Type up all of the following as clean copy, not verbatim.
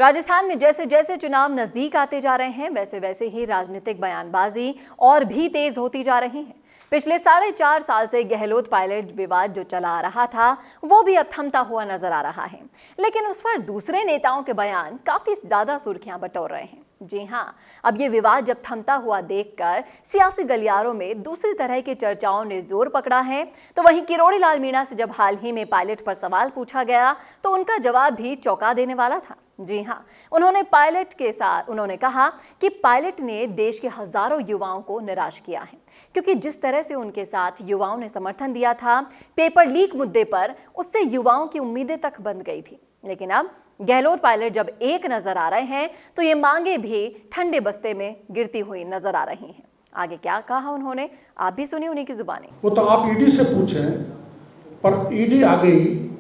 राजस्थान में जैसे जैसे चुनाव नजदीक आते जा रहे हैं वैसे वैसे ही राजनीतिक बयानबाजी और भी तेज होती जा रही है। पिछले 4.5 साल से गहलोत पायलट विवाद जो चला आ रहा था वो भी अब थमता हुआ नजर आ रहा है, लेकिन उस पर दूसरे नेताओं के बयान काफी ज्यादा सुर्खियां बटोर रहे हैं। जी हाँ, अब ये विवाद जब थमता हुआ देखकर सियासी गलियारों में दूसरी तरह की चर्चाओं ने जोर पकड़ा है, तो वहीं किरोड़ी लाल मीणा से जब हाल ही में पायलट पर सवाल पूछा गया तो उनका जवाब भी चौंका देने वाला था। जी हाँ, उन्होंने कहा कि पायलट ने देश के हजारों युवाओं को निराश किया है, क्योंकि जिस तरह से उनके साथ युवाओं ने समर्थन दिया था पेपर लीक मुद्दे पर, उससे युवाओं की उम्मीदें तक बंध गई थी। लेकिन अब गहलोत पायलट जब एक नजर आ रहे हैं तो ये मांगे भी ठंडे बस्ते में गिरती हुई नजर आ रही हैं। आगे क्या कहा उन्होंने, आप भी सुनिए उन्हीं की जुबानी। वो तो आप ईडी से पूछें, पर ईडी आ गई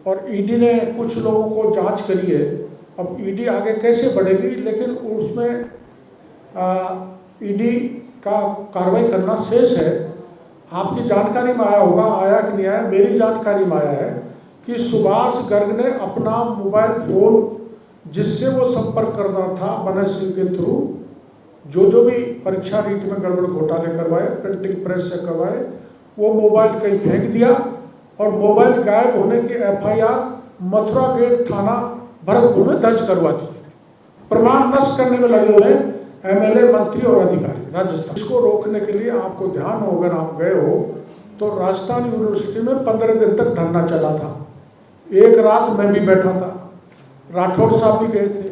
और ईडी ने कुछ लोगों को जांच करी है। अब ईडी आगे कैसे बढ़ेगी, लेकिन उसमें ईडी का कार्रवाई करना शेष है। आपकी जानकारी में आया होगा, आया कि नहीं आया, मेरी जानकारी में आया है कि सुभाष गर्ग ने अपना मोबाइल फोन जिससे वो संपर्क करना था बनस सिंह के थ्रू, जो भी परीक्षा रीट में गड़बड़ घोटाले करवाए, प्रिंटिंग प्रेस से करवाए, वो मोबाइल कहीं फेंक दिया और मोबाइल गायब होने की एफआईआर मथुरा गेट थाना भरतपुर में दर्ज करवा दी। प्रमाण नष्ट करने में लगे हुए एमएलए, मंत्री और अधिकारी राजस्थान। इसको रोकने के लिए आपको ध्यान हो, अगर आप गए हो तो राजस्थान यूनिवर्सिटी में 15 दिन तक धरना चला था। एक रात मैं भी बैठा था, राठौर साहब भी गए थे,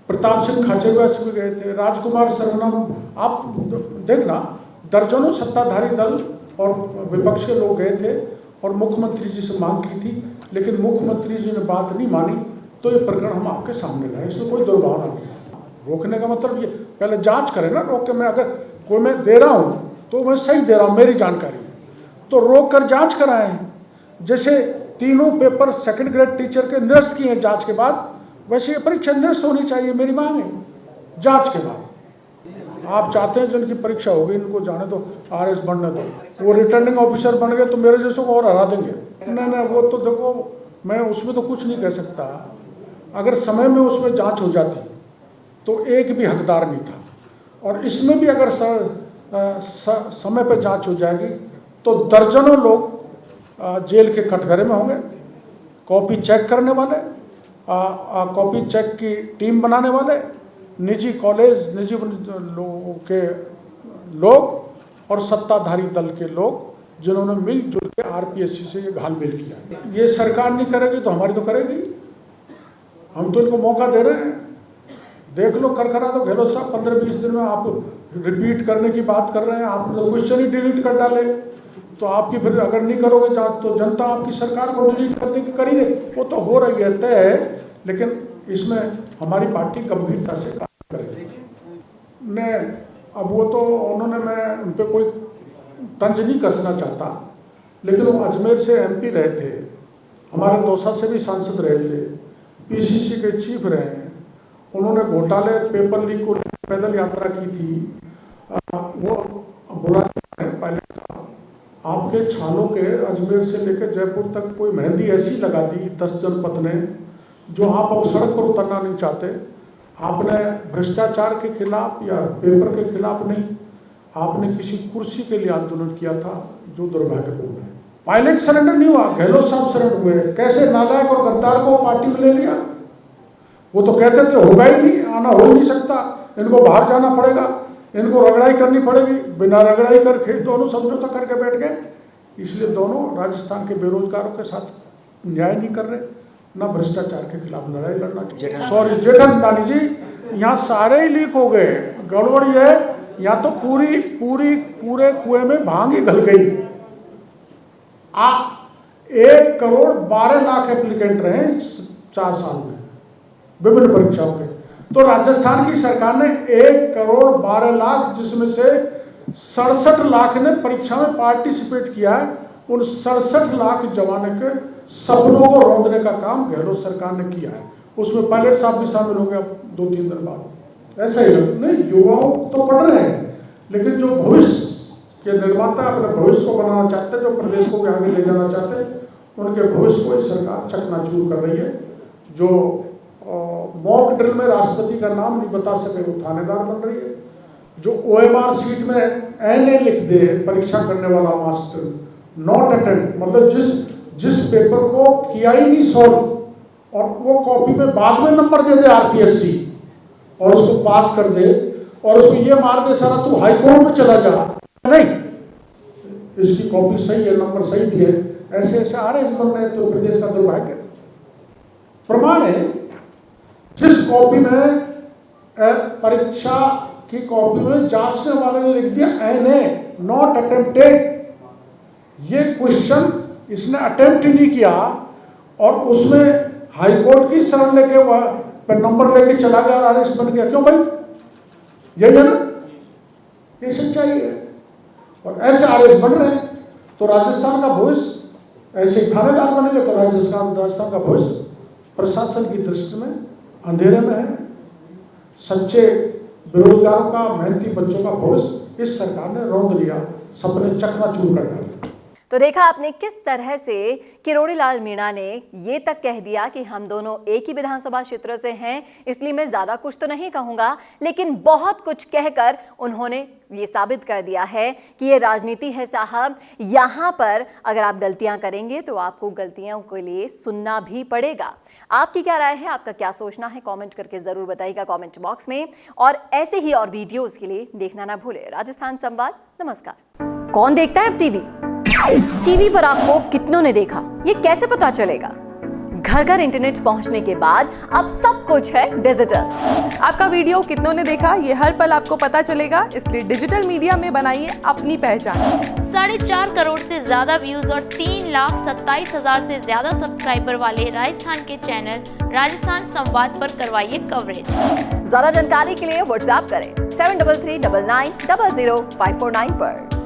प्रताप सिंह खाचरियावास भी गए थे, राजकुमार सरवनम, आप देखना दर्जनों सत्ताधारी दल और विपक्ष के लोग गए थे और मुख्यमंत्री जी से मांग की थी, लेकिन मुख्यमंत्री जी ने बात नहीं मानी। तो ये प्रकरण हम आपके सामने लाए, इसमें कोई दुर्भावना नहीं है। रोकने का मतलब ये पहले जांच करें ना, रोक के मैं अगर कोई मैं दे रहा हूँ तो मैं सही दे रहा हूँ, मेरी जानकारी तो रोक कर जांच कराएं। जैसे तीनों पेपर सेकंड ग्रेड टीचर के निरस्त किए हैं जांच के बाद, वैसे ये परीक्षा निरस्त होनी चाहिए, मेरी मांग है जांच के बाद। आप चाहते हैं जिनकी परीक्षा होगी इनको जाने दो, आरएस बनने दो, वो रिटर्निंग ऑफिसर बन गए तो मेरे जैसों को और हरा देंगे। नहीं, वो तो देखो मैं उसमें तो कुछ नहीं कह सकता। अगर समय में उसमें जांच हो जाती तो एक भी हकदार नहीं था, और इसमें भी अगर समय पर जांच हो जाएगी तो दर्जनों लोग जेल के कटघरे में होंगे। कॉपी चेक करने वाले, कॉपी चेक की टीम बनाने वाले, निजी कॉलेज, निजी लोगों के लोग और सत्ताधारी दल के लोग जिन्होंने मिलजुल के आरपीएससी से ये घालमेल किया। ये सरकार नहीं करेगी तो हमारी तो करेगी। हम तो इनको मौका दे रहे हैं, देख लो, कर करा दो। गहलोत साहब 15-20 दिन में आप रिपीट करने की बात कर रहे हैं, आप तो क्वेश्चन ही डिलीट कर डाले, तो आपकी फिर अगर नहीं करोगे तो जनता आपकी सरकार को डिलीट करने की करी दे। वो तो हो रही है, तय है, लेकिन इसमें हमारी पार्टी गंभीरता से काम करेगी। मैं अब वो तो उन्होंने, मैं उन पर कोई तंज नहीं कसना चाहता, लेकिन वो अजमेर से एमपी रहे थे, हमारे दौसा से भी सांसद रहे थे, पीसीसी के चीफ रहे हैं। उन्होंने घोटाले पेपर लीक को पैदल यात्रा की थी। वो बुरा है पायलट साहब, आपके छालों के अजमेर से लेकर जयपुर तक कोई मेहंदी ऐसी लगा दी 10 जनपद ने, जो आप अब सड़क पर उतरना नहीं चाहते। आपने भ्रष्टाचार के खिलाफ या पेपर के खिलाफ नहीं, आपने किसी कुर्सी के लिए आंदोलन किया था, जो दुर्भाग्यपूर्ण है। पायलट सरेंडर नहीं हुआ, गहलोत साहब सरेंडर हुए। कैसे नालायक और गद्दार को पार्टी में ले लिया। वो तो कहते थे होगा ही नहीं, आना हो ही नहीं सकता, इनको बाहर जाना पड़ेगा, इनको रगड़ाई करनी पड़ेगी। बिना रगड़ाई करके दोनों समझौता करके बैठ गए। इसलिए दोनों राजस्थान के बेरोजगारों के साथ न्याय नहीं कर रहे, ना भ्रष्टाचार के खिलाफ लड़ाई लड़ना चाहिए। सॉरी जेठमलानी जी, यहाँ सारे ही लीक हो गए। गड़बड़ ये है, यहाँ तो पूरे कुएं में भांग ही घल गई। 1,12,00,000 एप्लीकेंट रहे 4 साल में विभिन्न परीक्षाओं के। तो राजस्थान की सरकार ने 1,12,00,000, जिसमें से 67 लाख ने परीक्षा में पार्टिसिपेट किया है, उन 67 लाख जवानों के सपनों को रौंदने का काम गहलोत सरकार ने किया है। उसमें पायलट साहब भी शामिल हो गया 2-3 दिन बाद। ऐसा ही नहीं, युवाओं तो पढ़ रहे हैं, लेकिन जो भविष्य के निर्माता अपने भविष्य को बनाना चाहते हैं, जो प्रदेश को भी आगे ले जाना चाहते हैं, उनके भविष्य को सरकार चकनाचूर कर रही है। जो मॉक ड्रिल में राष्ट्रपति का नाम नहीं बता सके वो थानेदार बन रही है। जो OMR सीट में NA लिख दे परीक्षा करने वाला मास्टर, नॉट अटेम्प्ट, मतलब जिस पेपर को किया ही नहीं सॉल्व और वो कॉपी में बाद में नंबर दे दे RPSC और उसको पास कर दे और उसको ये मार दे सारा तू हाई कोर्ट में चला जा, नहीं इसकी कॉपी सही है, नंबर सही दिए, ऐसे ऐसे RS बन रहे हैं। तो प्रदेश का दुर्भाग्य प्रमाण है। जिस कॉपी में परीक्षा की कॉपी में जांचने वाले ने लिख दिया NA नॉट अटेम्प्टेड, ये क्वेश्चन इसने अटेम्प्ट ही नहीं किया और उसमें हाई कोर्ट की शरण लेके वह नंबर लेके चला गया और RS बन गया। क्यों भाई? यही है ना, ये सच्चाई है। और ऐसे RS बन रहे हैं तो राजस्थान का भविष्य, ऐसे थानेदार बनेंगे तो राजस्थान का भविष्य प्रशासन की दृष्टि में अंधेरे में है। सच्चे बेरोजगारों का, मेहनती बच्चों का भविष्य इस सरकार ने रौंद लिया, सपने चकनाचूर कर डाले। तो देखा आपने किस तरह से किरोड़ी लाल मीणा ने ये तक कह दिया कि हम दोनों एक ही विधानसभा क्षेत्र से हैं, इसलिए मैं ज्यादा कुछ तो नहीं कहूंगा, लेकिन बहुत कुछ कहकर उन्होंने ये साबित कर दिया है कि ये राजनीति है साहब। यहाँ पर अगर आप गलतियां करेंगे तो आपको गलतियों के लिए सुनना भी पड़ेगा। आपकी क्या राय है, आपका क्या सोचना है, कमेंट करके जरूर बताइएगा कमेंट बॉक्स में। और ऐसे ही और वीडियोस के लिए देखना ना भूले राजस्थान संवाद। नमस्कार। कौन देखता है अब टीवी पर आपको कितनों ने देखा, ये कैसे पता चलेगा? घर घर इंटरनेट पहुंचने के बाद अब सब कुछ है डिजिटल। आपका वीडियो कितनों ने देखा ये हर पल आपको पता चलेगा, इसलिए डिजिटल मीडिया में बनाइए अपनी पहचान। 4.5 करोड़ से ज्यादा व्यूज और 3,27,000 से ज्यादा सब्सक्राइबर वाले राजस्थान के चैनल राजस्थान संवाद पर करवाइए कवरेज। ज्यादा जानकारी के लिए व्हाट्सएप करें 7339900549 पर।